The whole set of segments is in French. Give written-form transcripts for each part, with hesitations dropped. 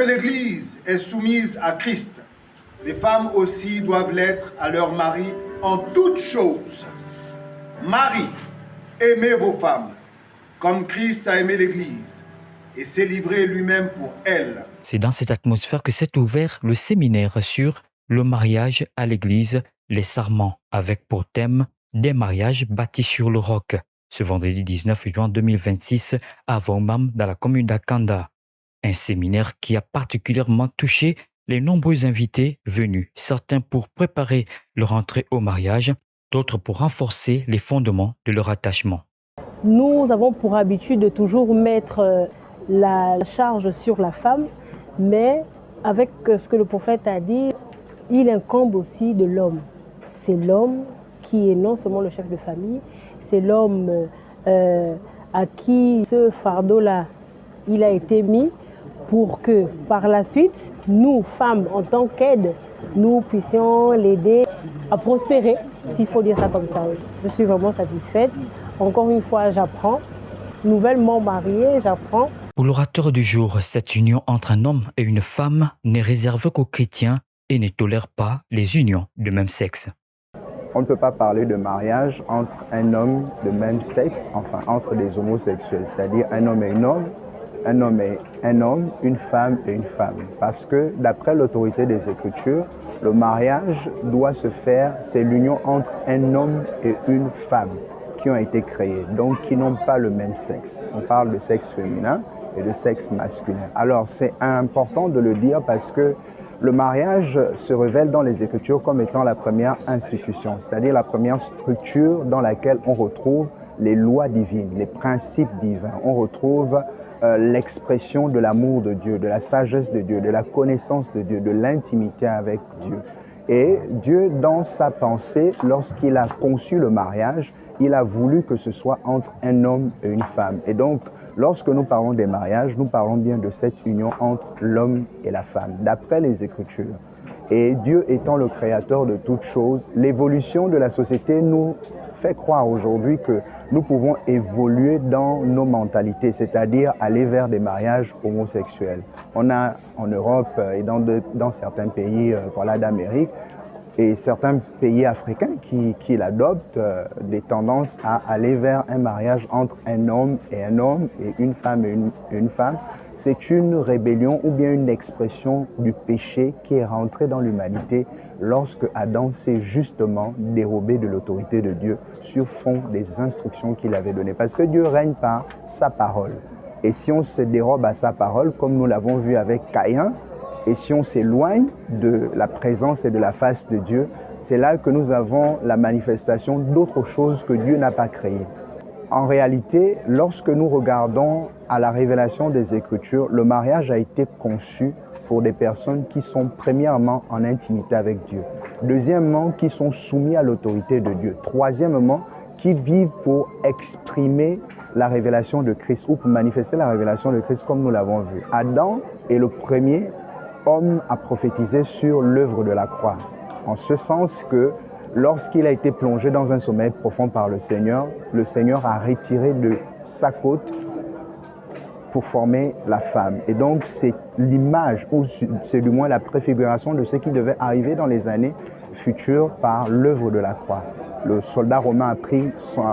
que l'Église est soumise à Christ, les femmes aussi doivent l'être à leur mari en toutes choses. Marie, aimez vos femmes, comme Christ a aimé l'Église et s'est livré lui-même pour elle. C'est dans cette atmosphère que s'est ouvert le séminaire sur le mariage à l'Église, les sarments, avec pour thème des mariages bâtis sur le roc, ce vendredi 19 juin 2026 à Vomam, dans la commune d'Akanda. Un séminaire qui a particulièrement touché les nombreux invités venus, certains pour préparer leur entrée au mariage, d'autres pour renforcer les fondements de leur attachement. Nous avons pour habitude de toujours mettre la charge sur la femme, mais avec ce que le prophète a dit, il incombe aussi de l'homme. C'est l'homme qui est non seulement le chef de famille, c'est l'homme à qui ce fardeau-là, il a été mis pour que par la suite, nous, femmes, en tant qu'aide, nous puissions l'aider à prospérer, s'il faut dire ça comme ça. Je suis vraiment satisfaite. Encore une fois, j'apprends. Nouvellement mariée, j'apprends. Pour l'orateur du jour, cette union entre un homme et une femme n'est réservée qu'aux chrétiens et ne tolère pas les unions de même sexe. On ne peut pas parler de mariage entre un homme de même sexe, enfin entre des homosexuels, c'est-à-dire un homme et un homme et un homme, une femme et une femme. Parce que d'après l'autorité des Écritures, le mariage doit se faire, c'est l'union entre un homme et une femme qui ont été créés, donc qui n'ont pas le même sexe. On parle de sexe féminin et de sexe masculin. Alors c'est important de le dire parce que le mariage se révèle dans les Écritures comme étant la première institution, c'est-à-dire la première structure dans laquelle on retrouve les lois divines, les principes divins. On retrouve l'expression de l'amour de Dieu, de la sagesse de Dieu, de la connaissance de Dieu, de l'intimité avec Dieu. Et Dieu, dans sa pensée, lorsqu'il a conçu le mariage, il a voulu que ce soit entre un homme et une femme. Et donc, lorsque nous parlons des mariages, nous parlons bien de cette union entre l'homme et la femme, d'après les Écritures. Et Dieu étant le créateur de toutes choses, l'évolution de la société nous fait croire aujourd'hui que nous pouvons évoluer dans nos mentalités, c'est-à-dire aller vers des mariages homosexuels. On a en Europe et dans certains pays d'Amérique, et certains pays africains qui l'adoptent, des tendances à aller vers un mariage entre un homme et une femme et une femme. C'est une rébellion ou bien une expression du péché qui est rentré dans l'humanité lorsque Adam s'est justement dérobé de l'autorité de Dieu sur fond des instructions qu'il avait données. Parce que Dieu règne par sa parole. Et si on se dérobe à sa parole, comme nous l'avons vu avec Caïn, et si on s'éloigne de la présence et de la face de Dieu, c'est là que nous avons la manifestation d'autre chose que Dieu n'a pas créé. En réalité, lorsque nous regardons à la révélation des Écritures, le mariage a été conçu pour des personnes qui sont premièrement en intimité avec Dieu. Deuxièmement, qui sont soumis à l'autorité de Dieu. Troisièmement, qui vivent pour exprimer la révélation de Christ ou pour manifester la révélation de Christ comme nous l'avons vu. Adam est le premier homme à prophétiser sur l'œuvre de la croix. En ce sens que lorsqu'il a été plongé dans un sommeil profond par le Seigneur a retiré de sa côte pour former la femme. Et donc c'est l'image, ou c'est du moins la préfiguration de ce qui devait arriver dans les années futures par l'œuvre de la croix. Le soldat romain a pris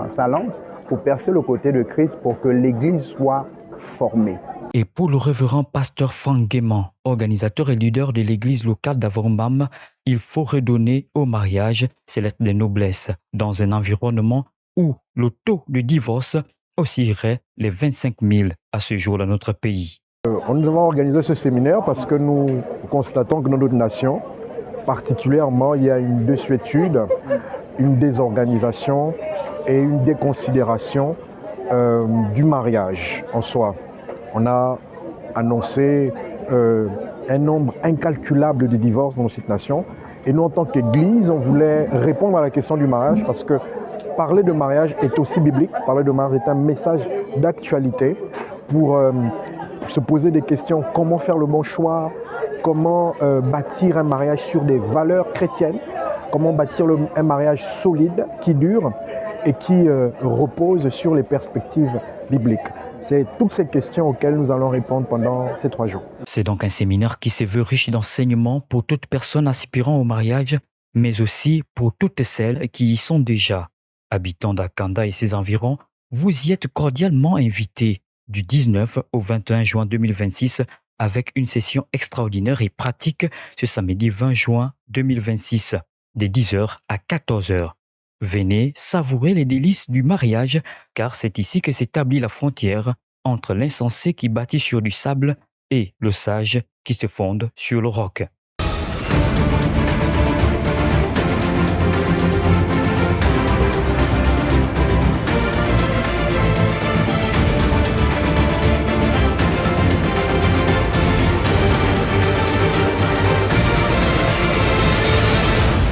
sa lance pour percer le côté de Christ pour que l'Église soit formée. Et pour le révérend pasteur Franck Guéman, organisateur et leader de l'église locale d'Avorbam, il faut redonner au mariage ses lettres de noblesse dans un environnement où le taux de divorce oscillerait les 25 000 à ce jour dans notre pays. Nous avons organisé ce séminaire parce que nous constatons que dans notre nation, particulièrement, il y a une désuétude, une désorganisation et une déconsidération du mariage en soi. On a annoncé un nombre incalculable de divorces dans cette nation. Et nous, en tant qu'Église, on voulait répondre à la question du mariage parce que parler de mariage est aussi biblique. Parler de mariage est un message d'actualité pour se poser des questions. Comment faire le bon choix? Comment bâtir un mariage sur des valeurs chrétiennes? Comment bâtir un mariage solide qui dure et qui repose sur les perspectives bibliques. C'est toutes ces questions auxquelles nous allons répondre pendant ces 3 jours. C'est donc un séminaire qui se veut riche d'enseignements pour toute personne aspirant au mariage, mais aussi pour toutes celles qui y sont déjà. Habitant d'Akanda et ses environs, vous y êtes cordialement invités du 19 au 21 juin 2026 avec une session extraordinaire et pratique ce samedi 20 juin 2026, de 10h à 14h. Venez savourer les délices du mariage, car c'est ici que s'établit la frontière entre l'insensé qui bâtit sur du sable et le sage qui se fonde sur le roc.